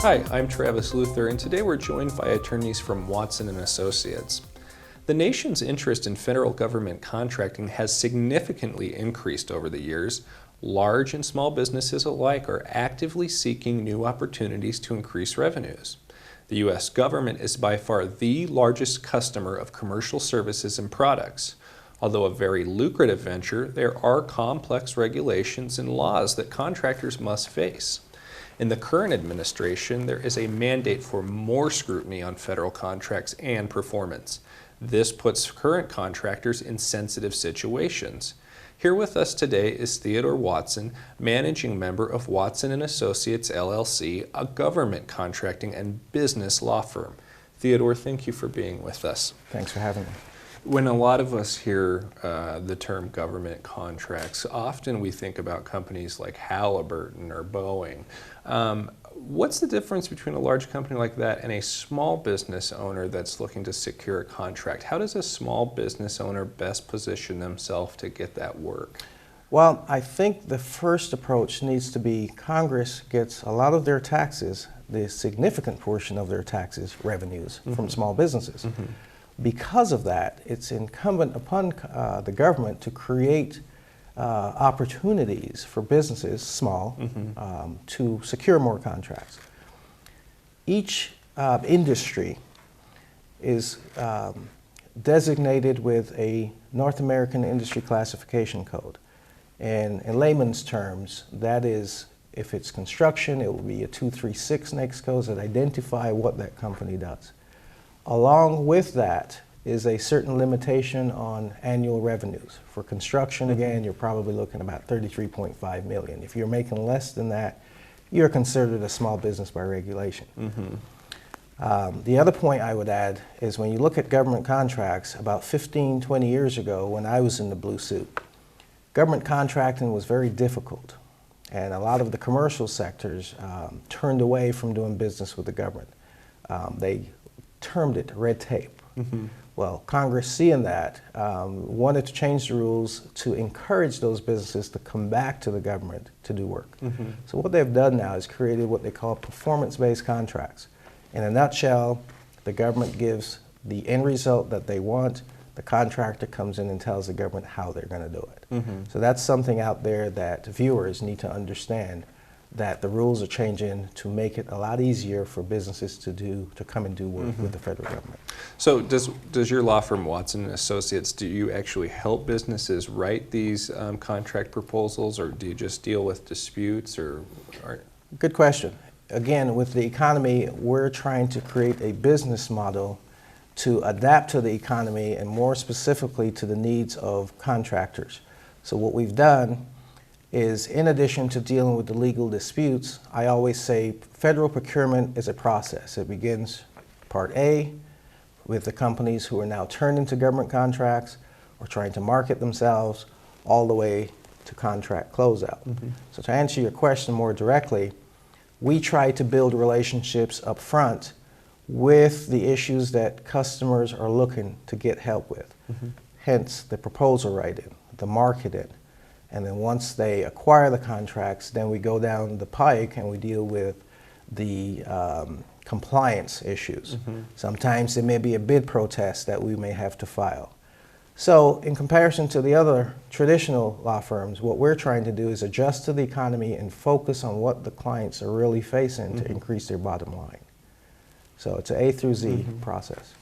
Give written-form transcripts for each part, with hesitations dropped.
Hi, I'm Travis Luther, and today we're joined by attorneys from Watson & Associates. The nation's interest in federal government contracting has significantly increased over the years. Large and small businesses alike are actively seeking new opportunities to increase revenues. The U.S. government is by far the largest customer of commercial services and products. Although a very lucrative venture, there are complex regulations and laws that contractors must face. In the current administration, there is a mandate for more scrutiny on federal contracts and performance. This puts current contractors in sensitive situations. Here with us today is Theodore Watson, managing member of Watson & Associates, LLC, a government contracting and business law firm. Theodore, thank you for being with us. Thanks for having me. When a lot of us hear the term government contracts, often we think about companies like Halliburton or Boeing. What's the difference between a large company like that and a small business owner that's looking to secure a contract? How does a small business owner best position themselves to get that work? Well, I think the first approach needs to be Congress gets a lot of their taxes, the significant portion of their taxes, revenues from small businesses. Because of that, it's incumbent upon the government to create opportunities for businesses, small, to secure more contracts. Each industry is designated with a North American Industry Classification Code. And in layman's terms, that is, if it's construction, it will be a 236 NAICS codes that identify what that company does. Along with that is a certain limitation on annual revenues. For construction, again, you're probably looking about $33.5 million. If you're making less than that, you're considered a small business by regulation. The other point I would add is when you look at government contracts, about 15, 20 years ago when I was in the blue suit, government contracting was very difficult. And a lot of the commercial sectors turned away from doing business with the government. They termed it red tape. Well, Congress, seeing that, wanted to change the rules to encourage those businesses to come back to the government to do work. So what they've done now is created what they call performance-based contracts. In a nutshell, the government gives the end result that they want. The contractor comes in and tells the government how they're going to do it. So that's something out there that viewers need to understand, that the rules are changing to make it a lot easier for businesses to come and do work with the federal government. So does your law firm, Watson & Associates, do you actually help businesses write these contract proposals, or do you just deal with disputes? Good question. Again, with the economy, we're trying to create a business model to adapt to the economy and more specifically to the needs of contractors. So what we've done is, in addition to dealing with the legal disputes, I always say federal procurement is a process. It begins part A with the companies who are now turned into government contracts or trying to market themselves, all the way to contract closeout. So to answer your question more directly, we try to build relationships up front with the issues that customers are looking to get help with. Hence the proposal writing, the marketing. And then once they acquire the contracts, then we go down the pike and we deal with the compliance issues. Sometimes there may be a bid protest that we may have to file. So in comparison to the other traditional law firms, what we're trying to do is adjust to the economy and focus on what the clients are really facing to increase their bottom line. So it's an A through Z process.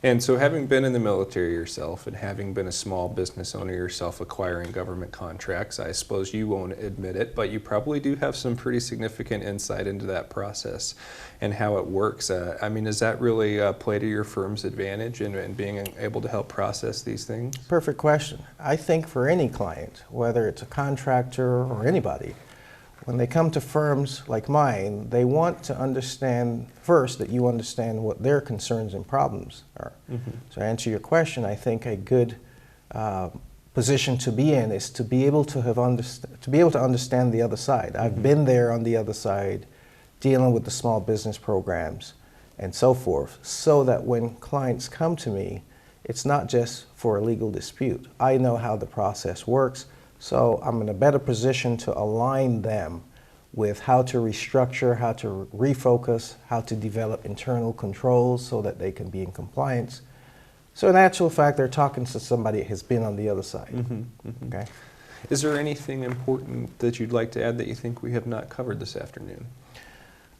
And so, having been in the military yourself and having been a small business owner yourself acquiring government contracts, I suppose you won't admit it, but you probably do have some pretty significant insight into that process and how it works. I mean, does that really play to your firm's advantage in being able to help process these things? Perfect question. I think for any client, whether it's a contractor or anybody, when they come to firms like mine, they want to understand first that you understand what their concerns and problems are. So to answer your question, I think a good position to be in is to be able to understand the other side. I've been there on the other side, dealing with the small business programs and so forth, so that when clients come to me, it's not just for a legal dispute. I know how the process works. So I'm in a better position to align them with how to restructure, how to refocus, how to develop internal controls so that they can be in compliance. So in actual fact, they're talking to somebody that has been on the other side. Okay? Is there anything important that you'd like to add that you think we have not covered this afternoon?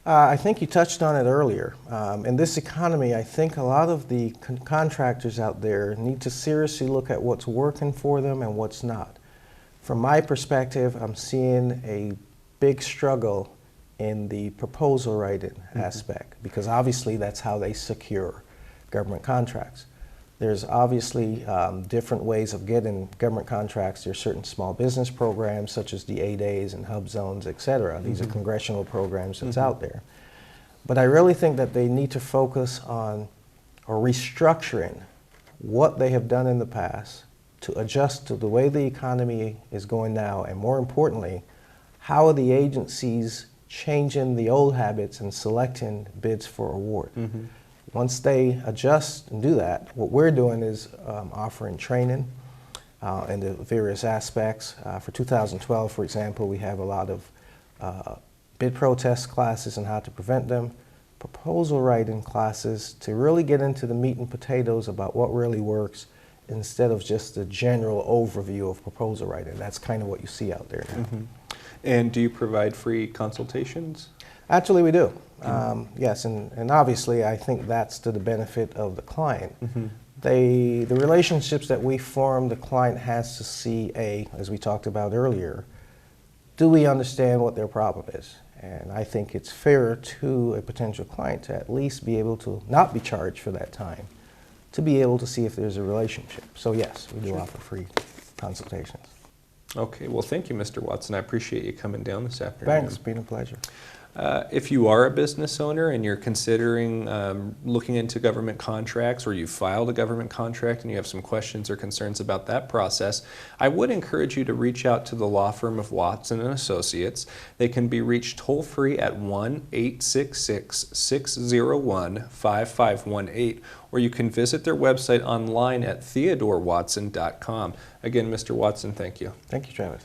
I think you touched on it earlier. In this economy, I think a lot of the contractors out there need to seriously look at what's working for them and what's not. From my perspective, I'm seeing a big struggle in the proposal writing aspect, because obviously that's how they secure government contracts. There's obviously different ways of getting government contracts. There's certain small business programs such as the A-Days and Hub Zones, et cetera. These are congressional programs that's out there. But I really think that they need to focus on or restructuring what they have done in the past to adjust to the way the economy is going now, and more importantly, how are the agencies changing the old habits and selecting bids for award. Once they adjust and do that, what we're doing is offering training in the various aspects. For 2012, for example, we have a lot of bid protest classes and how to prevent them, proposal writing classes to really get into the meat and potatoes about what really works instead of just the general overview of proposal writing. That's kind of what you see out there now. And do you provide free consultations? Actually, we do. Yes, and obviously I think that's to the benefit of the client. The relationships that we form, the client has to see, as we talked about earlier, do we understand what their problem is? And I think it's fair to a potential client to at least be able to not be charged for that time, to be able to see if there's a relationship. So yes, we do offer free consultations. Okay, well thank you, Mr. Watson. I appreciate you coming down this afternoon. Thanks, it's been a pleasure. If you are a business owner and you're considering looking into government contracts, or you've filed a government contract and you have some questions or concerns about that process, I would encourage you to reach out to the law firm of Watson and Associates. They can be reached toll-free at 1-866-601-5518, or you can visit their website online at theodorewatson.com. Again, Mr. Watson, thank you. Thank you, Travis.